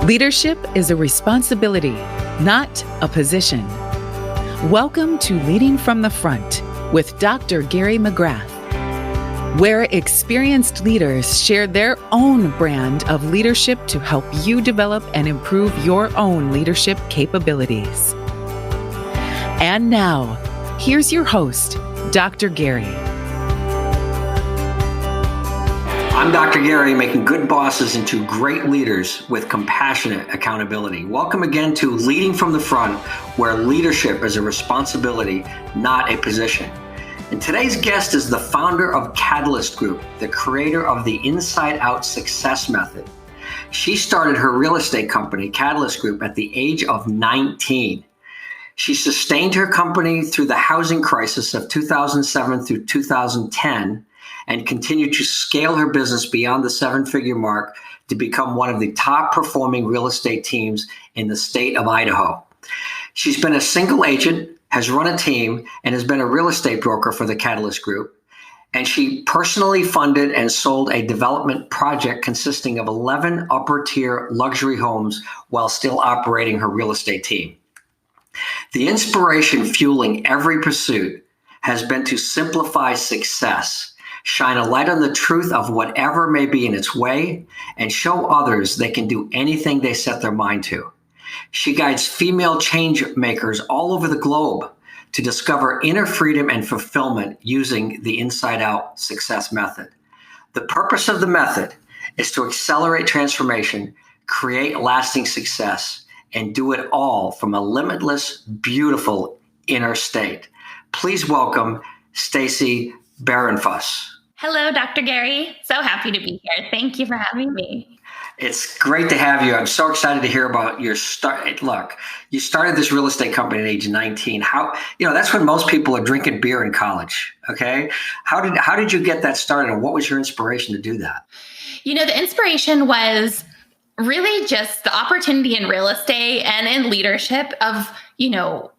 Leadership is a responsibility, not a position. Welcome to Leading from the Front with Dr. Gary McGrath, where experienced leaders share their own brand of leadership to help you develop and improve your own leadership capabilities. And now, here's your host, Dr. Gary. I'm Dr. Gary, making good bosses into great leaders with compassionate accountability. Welcome again to Leading from the Front, where leadership is a responsibility, not a position. And today's guest is the founder of Catalyst Group, the creator of the Inside Out Success Method. She started her real estate company, Catalyst Group, at the age of 19. She sustained her company through the housing crisis of 2007 through 2010 and continued to scale her business beyond the seven-figure mark to become one of the top performing real estate teams in the state of Idaho. She's been a single agent, has run a team, and has been a real estate broker for the Catalyst Group. And she personally funded and sold a development project consisting of 11 upper-tier luxury homes while still operating her real estate team. The inspiration fueling every pursuit has been to simplify success, shine a light on the truth of whatever may be in its way, and show others they can do anything they set their mind to. She guides female change makers all over the globe to discover inner freedom and fulfillment using the Inside Out Success Method. The purpose of the method is to accelerate transformation, create lasting success, and do it all from a limitless, beautiful inner state. Please welcome Stacy Barenfuss. Hello, Dr. Gary. So happy to be here. Thank you for having me. It's great to have you. I'm so excited to hear about your start. Look, you started this real estate company at age 19. That's when most people are drinking beer in college. Okay. How did you get that started, and what was your inspiration to do that? The inspiration was really just the opportunity in real estate and in leadership of,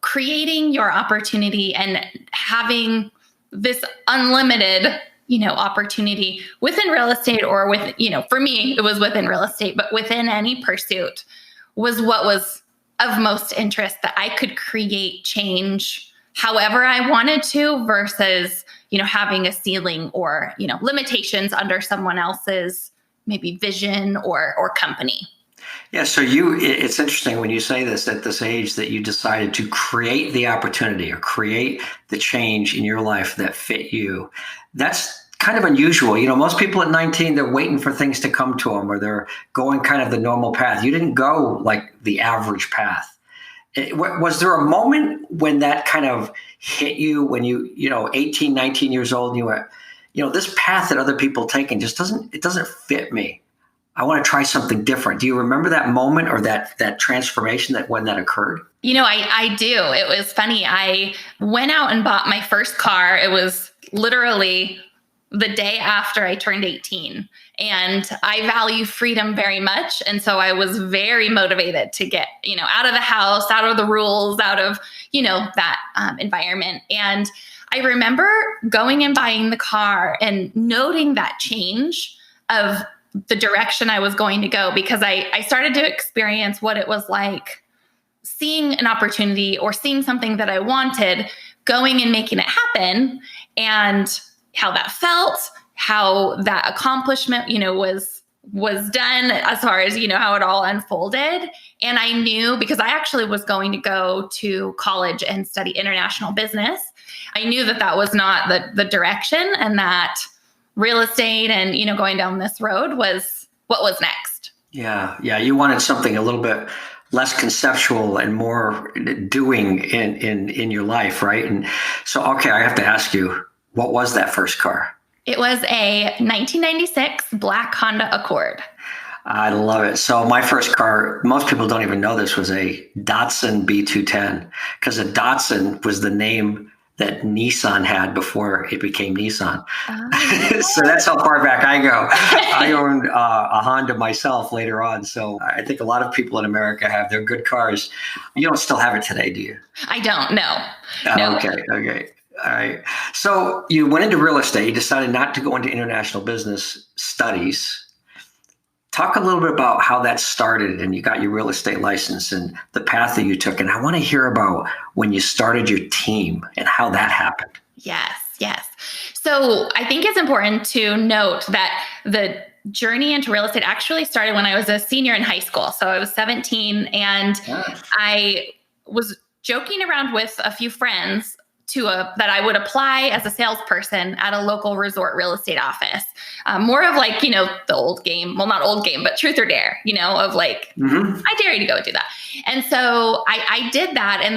creating your opportunity and having this unlimited, opportunity within real estate, or with, for me, it was within real estate, but within any pursuit was what was of most interest, that I could create change however I wanted to versus, having a ceiling or, limitations under someone else's maybe vision or company. Yeah. So it's interesting when you say this at this age that you decided to create the opportunity or create the change in your life that fit you. That's kind of unusual. Most people at 19, they're waiting for things to come to them, or they're going kind of the normal path. You didn't go like the average path. Was there a moment when that kind of hit you when 18, 19 years old, and you went, this path that other people taking just doesn't fit me. I want to try something different. Do you remember that moment or that transformation when that occurred? I do. It was funny. I went out and bought my first car. It was literally the day after I turned 18. And I value freedom very much. And so I was very motivated to get, out of the house, out of the rules, out of, that environment. And I remember going and buying the car and noting that change of the direction I was going to go, because I started to experience what it was like seeing an opportunity or seeing something that I wanted, going and making it happen, and how that felt, how that accomplishment, was done as far as, how it all unfolded. And I knew, because I actually was going to go to college and study international business, I knew that was not the direction, and that real estate and, going down this road was what was next. Yeah. You wanted something a little bit less conceptual and more doing in your life, right? And so, okay, I have to ask you, what was that first car? It was a 1996 black Honda Accord. I love it. So my first car, most people don't even know this, was a Datsun B210, because a Datsun was the name that Nissan had before it became Nissan. Oh. So that's how far back I go. I owned a Honda myself later on. So I think a lot of people in America have their good cars. You don't still have it today, do you? I don't, no. No. Okay. All right. So you went into real estate. You decided not to go into international business studies. Talk a little bit about how that started and you got your real estate license and the path that you took. And I want to hear about when you started your team and how that happened. Yes, yes. So I think it's important to note that the journey into real estate actually started when I was a senior in high school. So I was 17 and I was joking around with a few friends that I would apply as a salesperson at a local resort real estate office. More of like, the old game, well, not old game, but truth or dare, of like, I dare you to go do that. And so I did that, and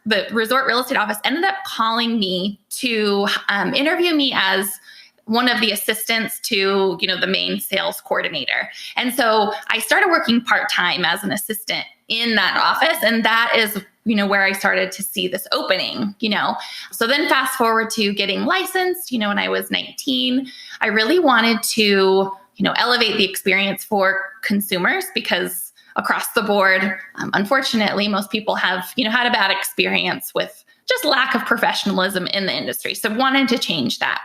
the resort real estate office ended up calling me to interview me as one of the assistants to, the main sales coordinator. And so I started working part-time as an assistant in that office. And that is, where I started to see this opening, So then fast forward to getting licensed, when I was 19, I really wanted to, elevate the experience for consumers because across the board, unfortunately, most people have, had a bad experience with just lack of professionalism in the industry. So wanted to change that.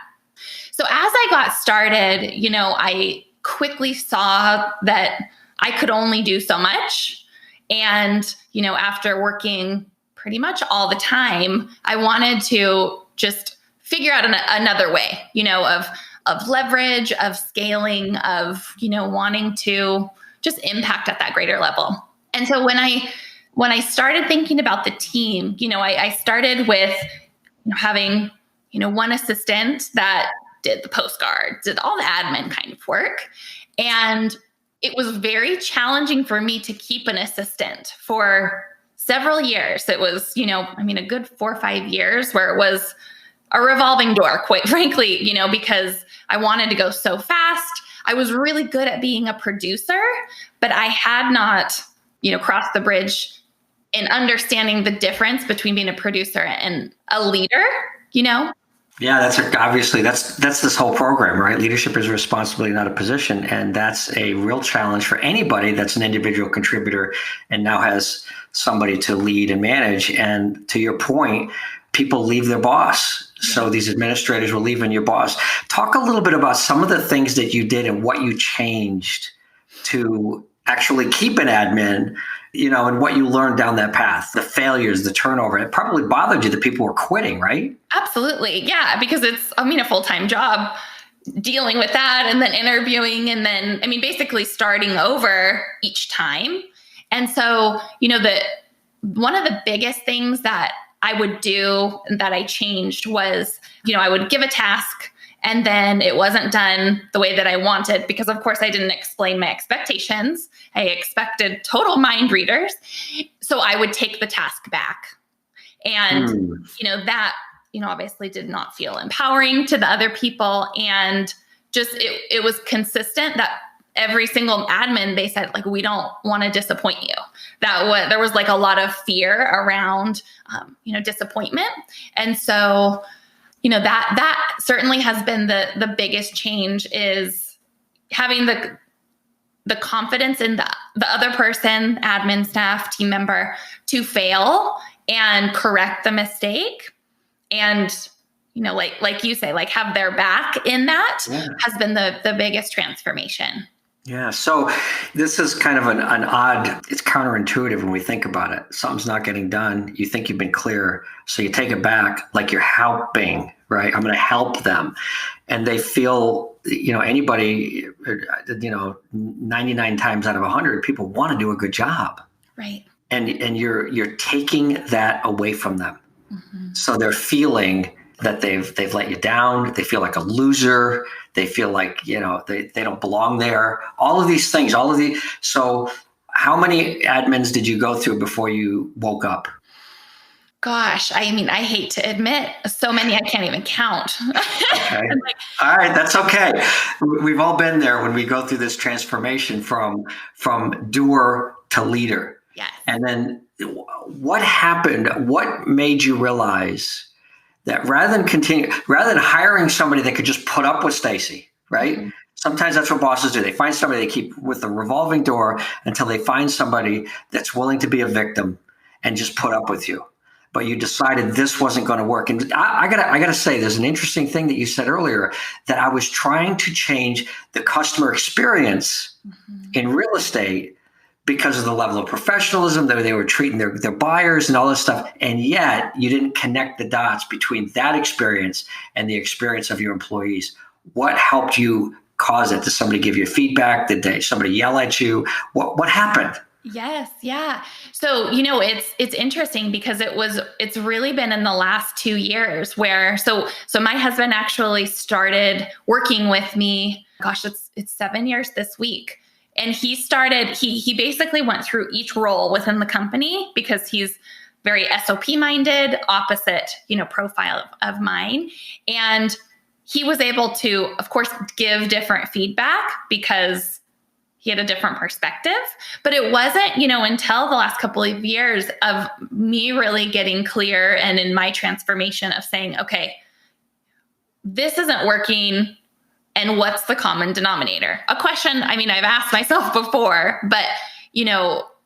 So as I got started, I quickly saw that I could only do so much. And, after working pretty much all the time, I wanted to just figure out another way, of leverage, of scaling, of, wanting to just impact at that greater level. And so when I started thinking about the team, I started with having, one assistant that did the postcards, did all the admin kind of work. And it was very challenging for me to keep an assistant for several years. It was, a good 4 or 5 years where it was a revolving door, quite frankly, because I wanted to go so fast. I was really good at being a producer, but I had not, crossed the bridge in understanding the difference between being a producer and a leader, Yeah, that's this whole program, right? Leadership is a responsibility, not a position. And that's a real challenge for anybody that's an individual contributor and now has somebody to lead and manage. And to your point, people leave their boss. So these administrators were leaving your boss. Talk a little bit about some of the things that you did and what you changed to actually keep an admin, and what you learned down that path, the failures, the turnover. It probably bothered you that people were quitting, right? Absolutely. Yeah. Because it's, a full-time job dealing with that and then interviewing and then, basically starting over each time. And so, one of the biggest things that I would do that I changed was, I would give a task and then it wasn't done the way that I wanted because, of course, I didn't explain my expectations. I expected total mind readers. So I would take the task back. And, that, obviously did not feel empowering to the other people. And just it was consistent that every single admin, they said, like, we don't want to disappoint you. There was like a lot of fear around, disappointment. And so, that certainly has been the biggest change is having the confidence in the other person, admin, staff, team member to fail and correct the mistake. And, like you say, like have their back in that has been the biggest transformation. Yeah. So this is kind of an odd, it's counterintuitive when we think about it. Something's not getting done. You think you've been clear. So you take it back like you're helping, right? I'm going to help them. And they feel, anybody, 99 times out of 100, people want to do a good job. Right. And you're taking that away from them. Mm-hmm. So they're feeling that they've let you down. They feel like a loser. They feel like, they don't belong there. All of these things, So how many admins did you go through before you woke up? Gosh, I hate to admit, so many I can't even count. Okay. All right, that's okay. We've all been there when we go through this transformation from doer to leader. Yes. And then what happened? What made you realize that rather than hiring somebody that could just put up with Stacy, right? Mm-hmm. Sometimes that's what bosses do. They find somebody they keep with a revolving door until they find somebody that's willing to be a victim and just put up with you. but you decided this wasn't going to work. And I gotta say, there's an interesting thing that you said earlier, that I was trying to change the customer experience in real estate because of the level of professionalism that they were treating their buyers and all this stuff. And yet you didn't connect the dots between that experience and the experience of your employees. What helped you cause it? Did somebody give you feedback? Did somebody yell at you? What happened? Yes. Yeah. So, it's interesting because it's really been in the last 2 years where, so my husband actually started working with me. Gosh, it's 7 years this week. And he basically went through each role within the company because he's very SOP minded, opposite, profile of mine. And he was able to, of course, give different feedback because he had a different perspective. But it wasn't, until the last couple of years of me really getting clear and in my transformation of saying, okay, this isn't working. And what's the common denominator? A question, I've asked myself before, but,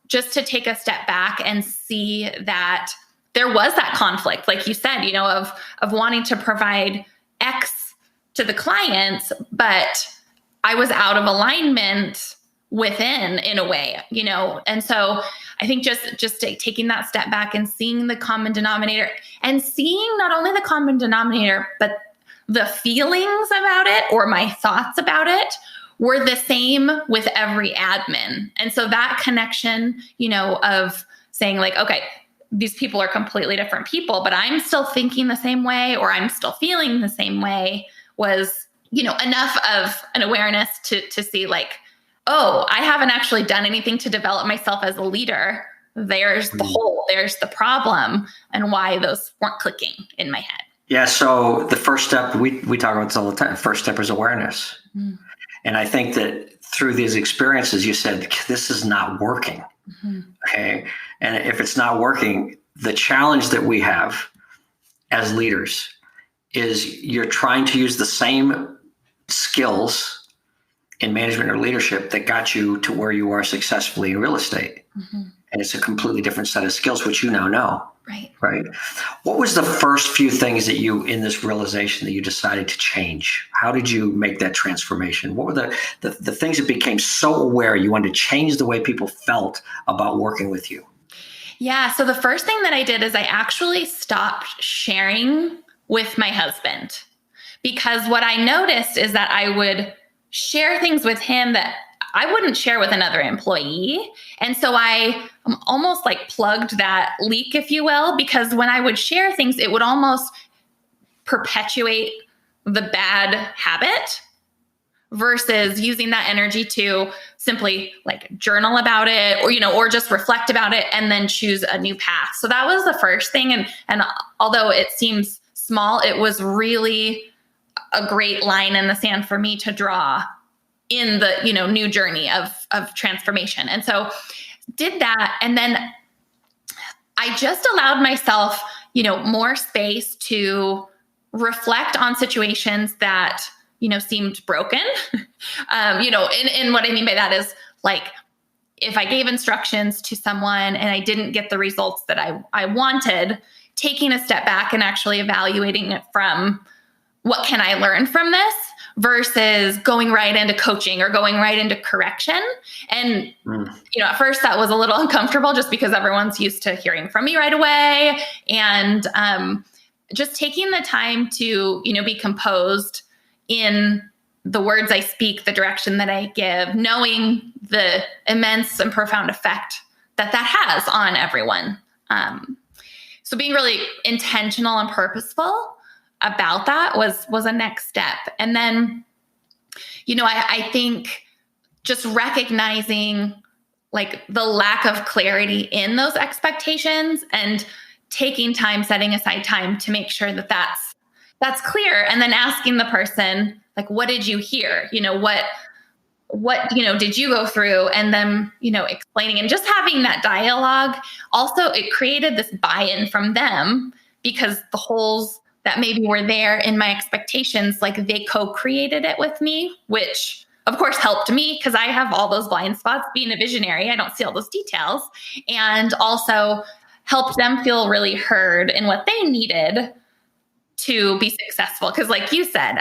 just to take a step back and see that there was that conflict, like you said, of wanting to provide X to the clients, but I was out of alignment within in a way, and so I think just taking that step back and seeing the common denominator and seeing not only the common denominator, but the feelings about it or my thoughts about it were the same with every admin. And so that connection, of saying like, okay, these people are completely different people, but I'm still thinking the same way, or I'm still feeling the same way, was, enough of an awareness to see like, oh, I haven't actually done anything to develop myself as a leader. There's the hole, there's the problem, and why those weren't clicking in my head. Yeah. So the first step, we talk about this all the time. First step is awareness. And I think that through these experiences, you said, this is not working. Okay. And if it's not working, the challenge that we have as leaders is you're trying to use the same skills in management or leadership that got you to where you are successfully in real estate. And it's a completely different set of skills, which you now know. Right. What was the first few things that in this realization that you decided to change? How did you make that transformation? What were the things that became so aware you wanted to change the way people felt about working with you? Yeah. So the first thing that I did is I actually stopped sharing with my husband, because what I noticed is that I would share things with him that I wouldn't share with another employee. And so I almost like plugged that leak, if you will, because when I would share things, it would almost perpetuate the bad habit versus using that energy to simply like journal about it or just reflect about it and then choose a new path. So that was the first thing. And although it seems small, it was really a great line in the sand for me to draw in the, new journey of transformation. And so did that. And then I just allowed myself, more space to reflect on situations that, seemed broken. And what I mean by that is like, if I gave instructions to someone and I didn't get the results that I wanted, taking a step back and actually evaluating it from what can I learn from this versus going right into coaching or going right into correction. And, at first that was a little uncomfortable just because everyone's used to hearing from me right away. And just taking the time to, be composed in the words I speak, the direction that I give, knowing the immense and profound effect that has on everyone. So being really intentional and purposeful about that was a next step. And then, I think just recognizing like the lack of clarity in those expectations and taking time, setting aside time to make sure that that's clear. And then asking the person, like, what did you hear? What did you go through? And then, explaining and just having that dialogue. Also, it created this buy-in from them because the holes that maybe were there in my expectations, like they co-created it with me, which of course helped me because I have all those blind spots. Being a visionary, I don't see all those details. And also helped them feel really heard in what they needed to be successful. Because like you said,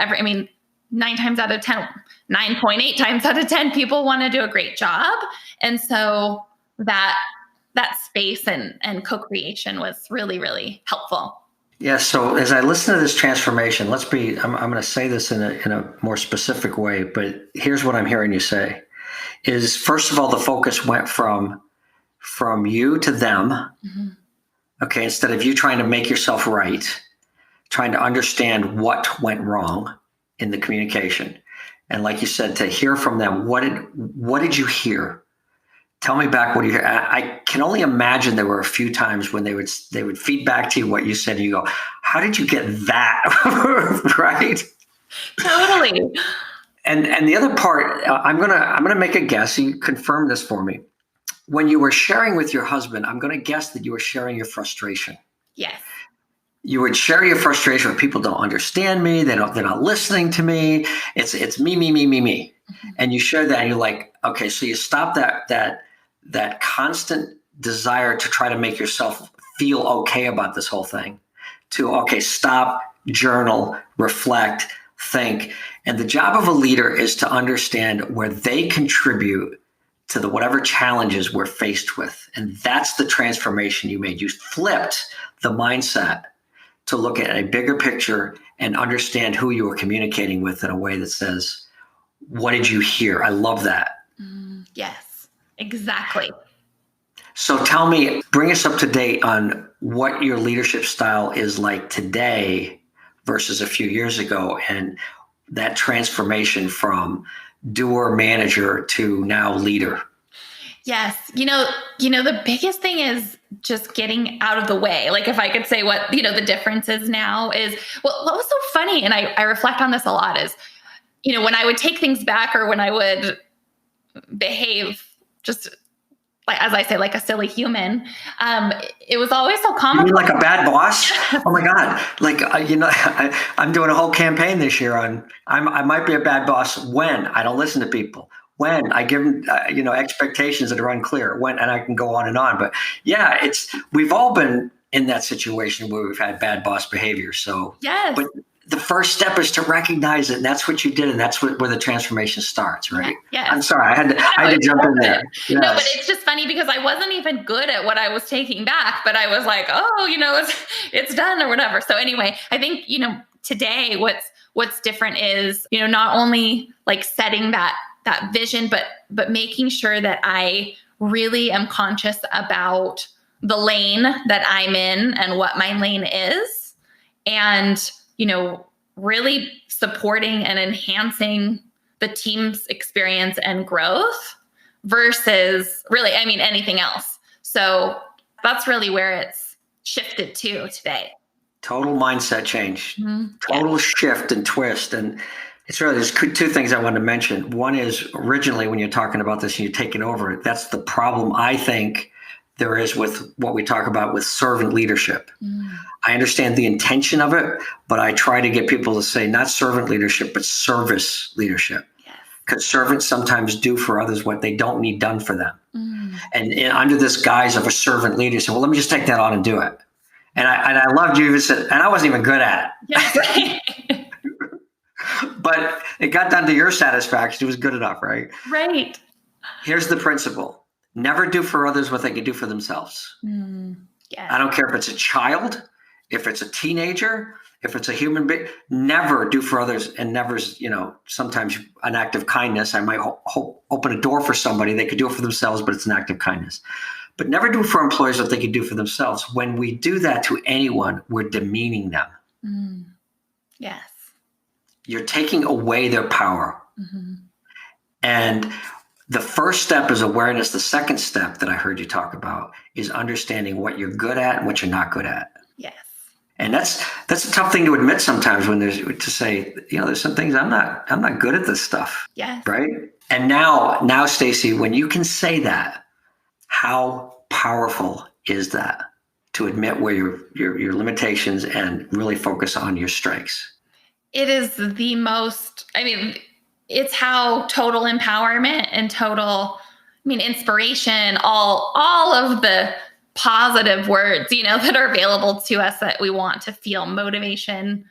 9 times out of 10, 9.8 times out of 10, people want to do a great job. And so that space and co-creation was really, really helpful. Yeah. So as I listen to this transformation, I'm going to say this in a more specific way, but here's what I'm hearing you say is, first of all, the focus went from you to them. Mm-hmm. Okay. Instead of you trying to make yourself right, trying to understand what went wrong in the communication. And like you said, to hear from them, what did you hear? Tell me back what you hear. I can only imagine there were a few times when they would feed back to you what you said, and you go, how did you get that? Right? Totally. And the other part, I'm gonna make a guess. You confirm this for me. When you were sharing with your husband, I'm gonna guess that you were sharing your frustration. Yes. You would share your frustration with people don't understand me. They're not listening to me. It's me. Mm-hmm. And you share that and you're like, okay, so you stop that constant desire to try to make yourself feel okay about this whole thing to, okay, stop, journal, reflect, think. And the job of a leader is to understand where they contribute to the whatever challenges we're faced with. And that's the transformation you made. You flipped the mindset to look at a bigger picture and understand who you were communicating with in a way that says, what did you hear? I love that. Yes, exactly. So tell me, bring us up to date on what your leadership style is like today versus a few years ago, and that transformation from doer manager to now leader. Yes. The biggest thing is just getting out of the way. Like if I could say what, the difference is now is, well, what was so funny, and I reflect on this a lot, is, when I would take things back or when I would behave just like, as I say, like a silly human, it was always so common. You mean like a bad boss? Oh my God. Like, I'm doing a whole campaign this year on, I might be a bad boss when I don't listen to people, when I give them, expectations that are unclear, when, and I can go on and on. But yeah, we've all been in that situation where we've had bad boss behavior. So, yes. But the first step is to recognize it. And that's what you did. And that's where the transformation starts, right? Yes. I'm sorry. I had to jump in there. Yes. No, but it's just funny because I wasn't even good at what I was taking back, but I was like, oh, it's done or whatever. So anyway, I think, today what's different is, not only like setting that vision, but making sure that I really am conscious about the lane that I'm in and what my lane is. And really supporting and enhancing the team's experience and growth versus really, anything else. So that's really where it's shifted to today. Total mindset change, total shift and twist. And it's really, there's two things I wanted to mention. One is originally when you're talking about this and you take it over, that's the problem I think there is with what we talk about with servant leadership. I understand the intention of it, but I try to get people to say not servant leadership, but service leadership. Because servants sometimes do for others what they don't need done for them. And under this guise of a servant leader, say, well, let me just take that on and do it. And I loved you even said, and I wasn't even good at it. Yes. But it got done to your satisfaction. It was good enough, right? Right. Here's the principle. Never do for others what they can do for themselves. Yes. I don't care if it's a child, if it's a teenager, if it's a human being, never do for others. And never's, sometimes an act of kindness. I might open a door for somebody. They could do it for themselves, but it's an act of kindness. But never do for employees what they can do for themselves. When we do that to anyone, we're demeaning them. Yes. You're taking away their power. And the first step is awareness. The second step that I heard you talk about is understanding what you're good at and what you're not good at. Yes. And that's a tough thing to admit sometimes when there's to say, there's some things I'm not good at this stuff. Yes. Right. And now, Stacy, when you can say that, how powerful is that to admit where your limitations and really focus on your strengths? It is the most, it's how total empowerment and total, inspiration, all of the positive words, that are available to us that we want to feel motivation,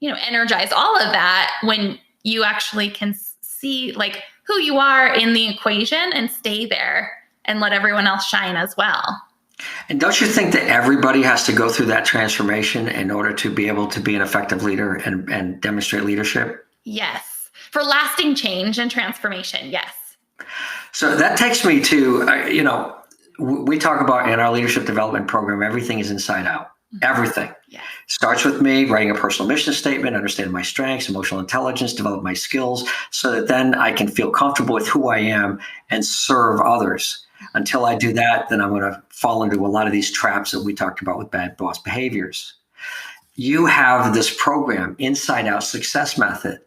energize, all of that, when you actually can see like who you are in the equation and stay there and let everyone else shine as well. And don't you think that everybody has to go through that transformation in order to be able to be an effective leader and demonstrate leadership? Yes. For lasting change and transformation. Yes. So that takes me to, we talk about in our leadership development program, everything is inside out. Everything. Yes. Starts with me writing a personal mission statement, understanding my strengths, emotional intelligence, develop my skills so that then I can feel comfortable with who I am and serve others. Until I do that, then I'm going to fall into a lot of these traps that we talked about with bad boss behaviors. You have this program, Inside Out Success Method.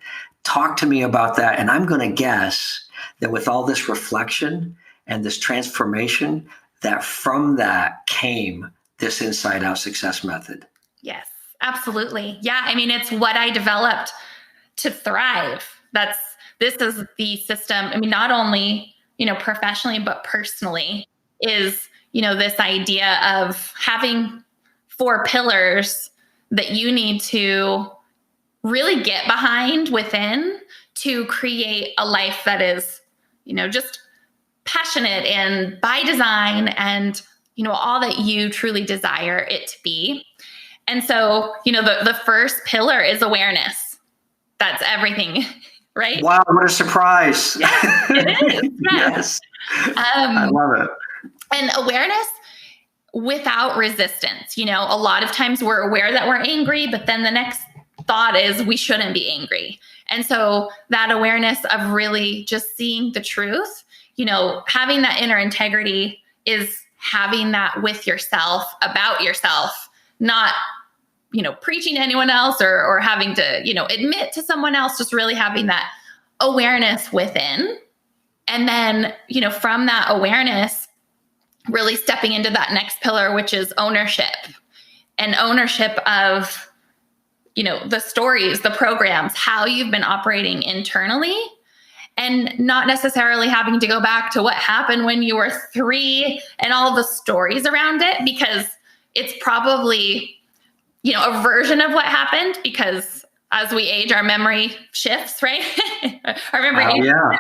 Talk to me about that. And I'm going to guess that with all this reflection and this transformation, that from that came this Inside Out Success Method. Yes, absolutely. Yeah. I mean, it's what I developed to thrive. This is the system. I mean, not only, professionally, but personally is, this idea of having 4 pillars that you need to really get behind within to create a life that is, just passionate and by design and, all that you truly desire it to be. And so, the first pillar is awareness. That's everything, right? Wow, what a surprise. Yes, it is. Yes. I love it. And awareness without resistance. A lot of times we're aware that we're angry, but then the next thought is we shouldn't be angry. And so that awareness of really just seeing the truth, having that inner integrity is having that with yourself, about yourself, not, preaching to anyone else or having to, admit to someone else, just really having that awareness within. And then, from that awareness, really stepping into that next pillar, which is ownership of, the stories, the programs, how you've been operating internally, and not necessarily having to go back to what happened when you were 3 and all the stories around it, because it's probably, a version of what happened, because as we age, our memory shifts, right? Our memory. Yeah.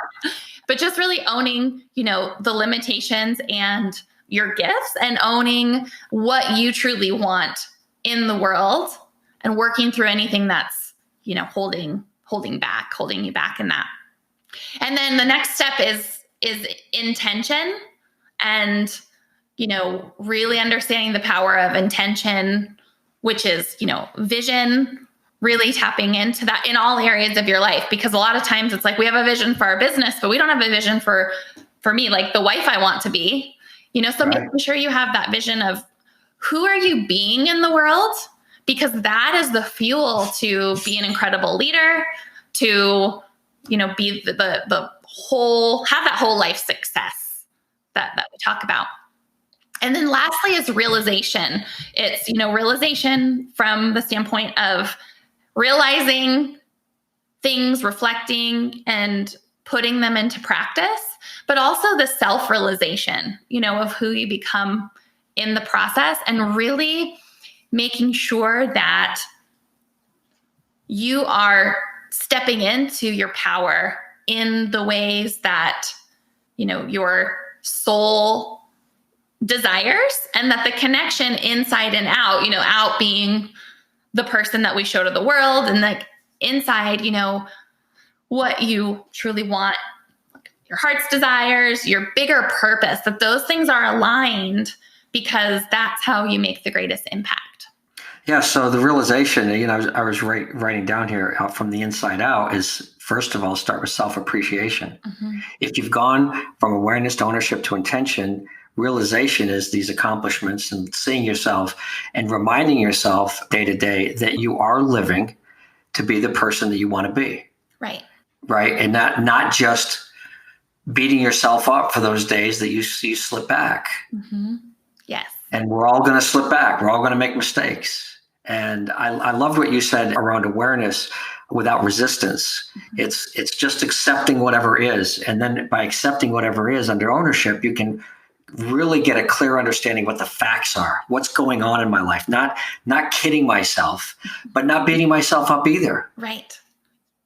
But just really owning, the limitations and your gifts, and owning what you truly want in the world, and working through anything that's, holding you back in that. And then the next step is intention, and, really understanding the power of intention, which is, wision, really tapping into that in all areas of your life. Because a lot of times it's like we have a vision for our business, but we don't have a vision for me, like the wife I want to be, so Right. Making sure you have that vision of who are you being in the world, because that is the fuel to be an incredible leader, to, be the whole, have that whole life success that we talk about. And then lastly is realization. It's, realization from the standpoint of realizing things, reflecting, and putting them into practice, but also the self-realization, of who you become in the process, and really making sure that you are stepping into your power in the ways that, your soul desires, and that the connection inside and out, out being the person that we show to the world, and like inside, what you truly want, your heart's desires, your bigger purpose, that those things are aligned, because that's how you make the greatest impact. Yeah. So the realization, I was writing down here, out from the inside out, is first of all, start with self-appreciation. Mm-hmm. If you've gone from awareness to ownership to intention, realization is these accomplishments and seeing yourself and reminding yourself day to day that you are living to be the person that you want to be. Right. Right. And not just beating yourself up for those days that you slip back. Mm-hmm. Yes. And we're all going to slip back. We're all going to make mistakes. And I loved what you said around awareness without resistance. Mm-hmm. It's just accepting whatever is. And then by accepting whatever is under ownership, you can really get a clear understanding what the facts are, what's going on in my life, not kidding myself, but not beating myself up either. Right.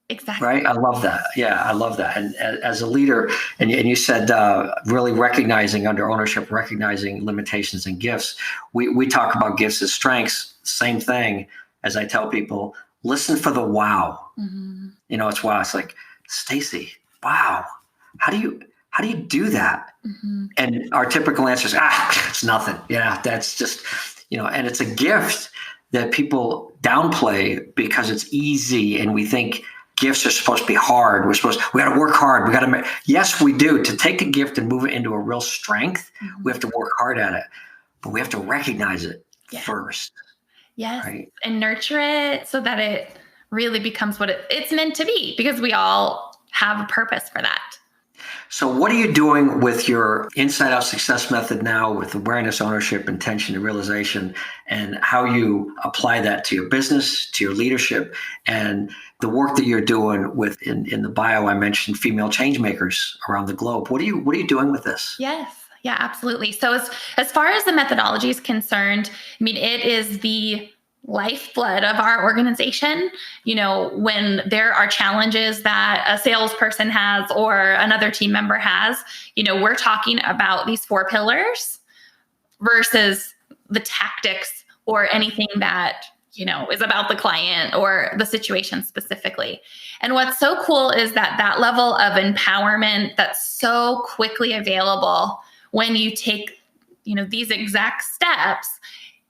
Exactly. Right. I love that. Yeah, I love that. And as a leader, and you said really recognizing under ownership, recognizing limitations and gifts. We talk about gifts as strengths. Same thing as I tell people, listen for the wow. Mm-hmm. It's wow. It's like, Stacy, wow. How do you do that? Mm-hmm. And our typical answer is, it's nothing. Yeah, that's just, and it's a gift that people downplay because it's easy. And we think gifts are supposed to be hard. We got to work hard. Yes, we do. To take a gift and move it into a real strength, we have to work hard at it, but we have to recognize it first. Yes. Right? And nurture it so that it really becomes what it's meant to be, because we all have a purpose for that. So what are you doing with your Inside Out Success method now with awareness, ownership, intention, and realization, and how you apply that to your business, to your leadership, and the work that you're doing with in the bio I mentioned female change makers around the globe? What are you doing with this? Yes. Yeah, absolutely. So as far as the methodology is concerned, I mean, it is the lifeblood of our organization. When there are challenges that a salesperson has or another team member has, we're talking about these 4 pillars versus the tactics or anything that, is about the client or the situation specifically. And what's so cool is that level of empowerment that's so quickly available when you take, these exact steps,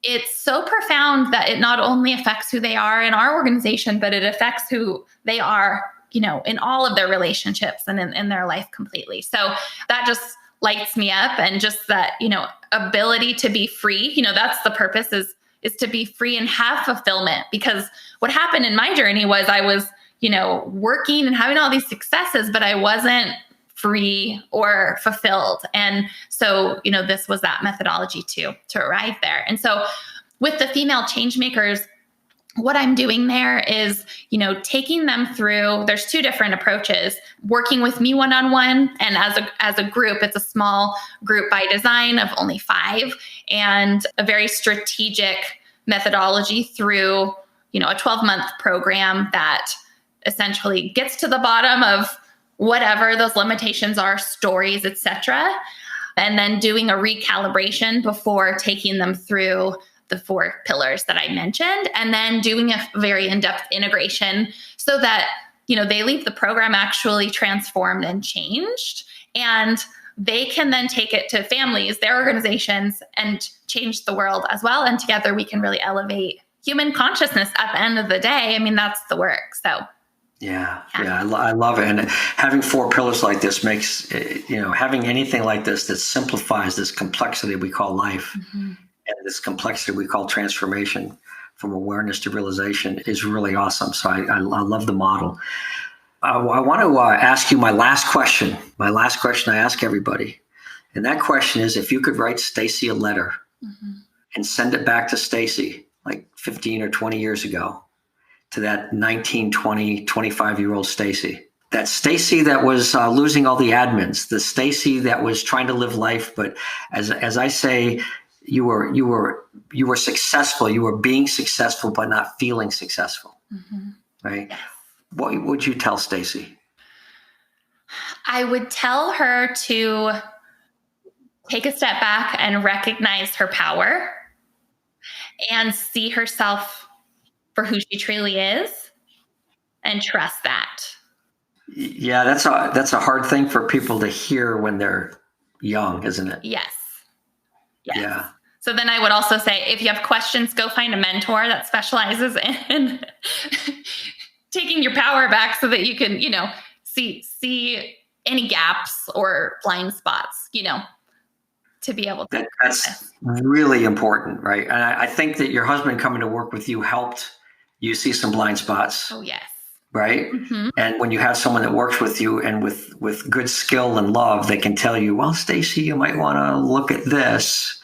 it's so profound that it not only affects who they are in our organization, but it affects who they are, in all of their relationships and in their life completely. So that just lights me up. And just that, ability to be free, that's the purpose is to be free and have fulfillment. Because what happened in my journey was I was, working and having all these successes, but I wasn't free or fulfilled. And so, this was that methodology to arrive there. And so with the female change makers, what I'm doing there is, taking them through, there's 2 different approaches: working with me one-on-one, and as a group. It's a small group by design of only 5, and a very strategic methodology through, a 12-month program that essentially gets to the bottom of whatever those limitations are, stories, etc., and then doing a recalibration before taking them through the 4 pillars that I mentioned, and then doing a very in-depth integration so that, they leave the program actually transformed and changed, and they can then take it to families, their organizations, and change the world as well. And together we can really elevate human consciousness at the end of the day. I mean, that's the work. So Yeah, I love it. And having 4 pillars like this makes, having anything like this that simplifies this complexity we call life, and this complexity we call transformation from awareness to realization is really awesome. So I love the model. I want to ask you my last question I ask everybody. And that question is, if you could write Stacy a letter and send it back to Stacy like 15 or 20 years ago, to that 19, 20, 25-year-old Stacy. That Stacy that was losing all the admins, the Stacy that was trying to live life, but as I say, you were successful. You were being successful, but not feeling successful, right? Yes. What would you tell Stacy? I would tell her to take a step back and recognize her power and see herself for who she truly is, and trust that. Yeah, that's a hard thing for people to hear when they're young, isn't it? Yes. Yeah. So then I would also say, if you have questions, go find a mentor that specializes in taking your power back so that you can, see any gaps or blind spots, to be able to. That's really important, right? And I think that your husband coming to work with you helped you see some blind spots. Oh, yes. Right? And when you have someone that works with you and with good skill and love, they can tell you, well, Stacy, you might want to look at this.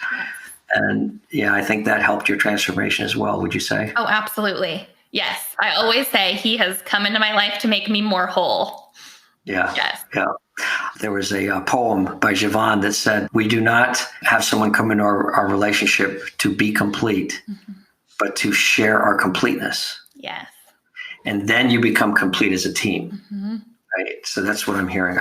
And I think that helped your transformation as well, would you say? Oh, absolutely. Yes. I always say he has come into my life to make me more whole. Yeah. Yes. Yeah. There was a poem by Javon that said, we do not have someone come into our relationship to be complete, but to share our completeness. Yes. And then you become complete as a team. Right. So that's what I'm hearing.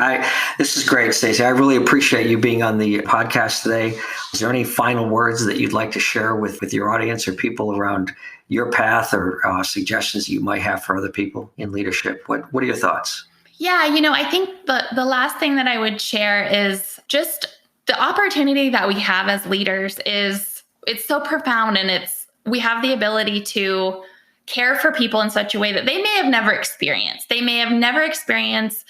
This is great, Stacy. I really appreciate you being on the podcast today. Is there any final words that you'd like to share with your audience or people around your path, or suggestions you might have for other people in leadership? What are your thoughts? Yeah, I think the last thing that I would share is just the opportunity that we have as leaders it's so profound, and we have the ability to care for people in such a way that they may have never experienced. They may have never experienced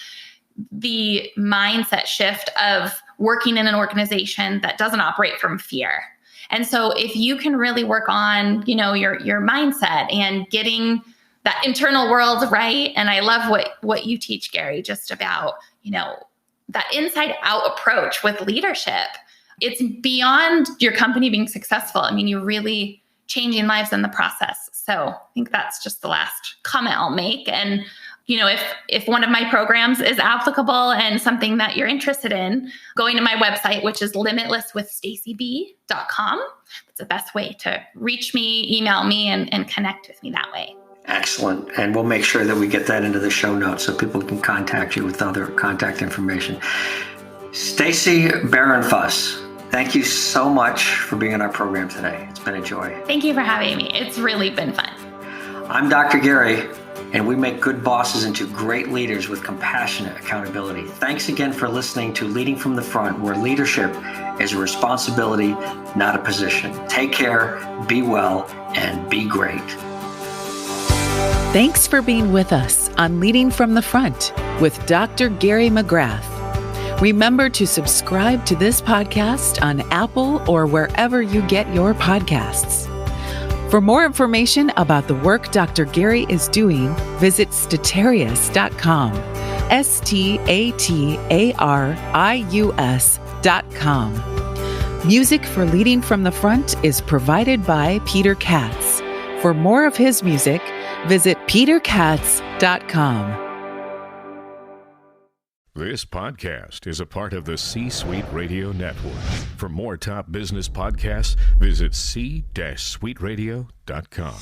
the mindset shift of working in an organization that doesn't operate from fear. And so if you can really work on, your mindset and getting that internal world right. And I love what you teach, Gary, just about, that inside out approach with leadership. It's beyond your company being successful. I mean, you're really changing lives in the process. So I think that's just the last comment I'll make. And, if one of my programs is applicable and something that you're interested in, going to my website, which is limitlesswithstacyb.com. That's the best way to reach me, email me, and connect with me that way. Excellent. And we'll make sure that we get that into the show notes so people can contact you with other contact information. Stacy Barenfuss, thank you so much for being on our program today. It's been a joy. Thank you for having me. It's really been fun. I'm Dr. Gary, and we make good bosses into great leaders with compassionate accountability. Thanks again for listening to Leading from the Front, where leadership is a responsibility, not a position. Take care, be well, and be great. Thanks for being with us on Leading from the Front with Dr. Gary McGrath. Remember to subscribe to this podcast on Apple or wherever you get your podcasts. For more information about the work Dr. Gary is doing, visit statarius.com, STATARIUS.com. Music for Leading from the Front is provided by Peter Katz. For more of his music, visit peterkatz.com. This podcast is a part of the C-Suite Radio Network. For more top business podcasts, visit c-suiteradio.com.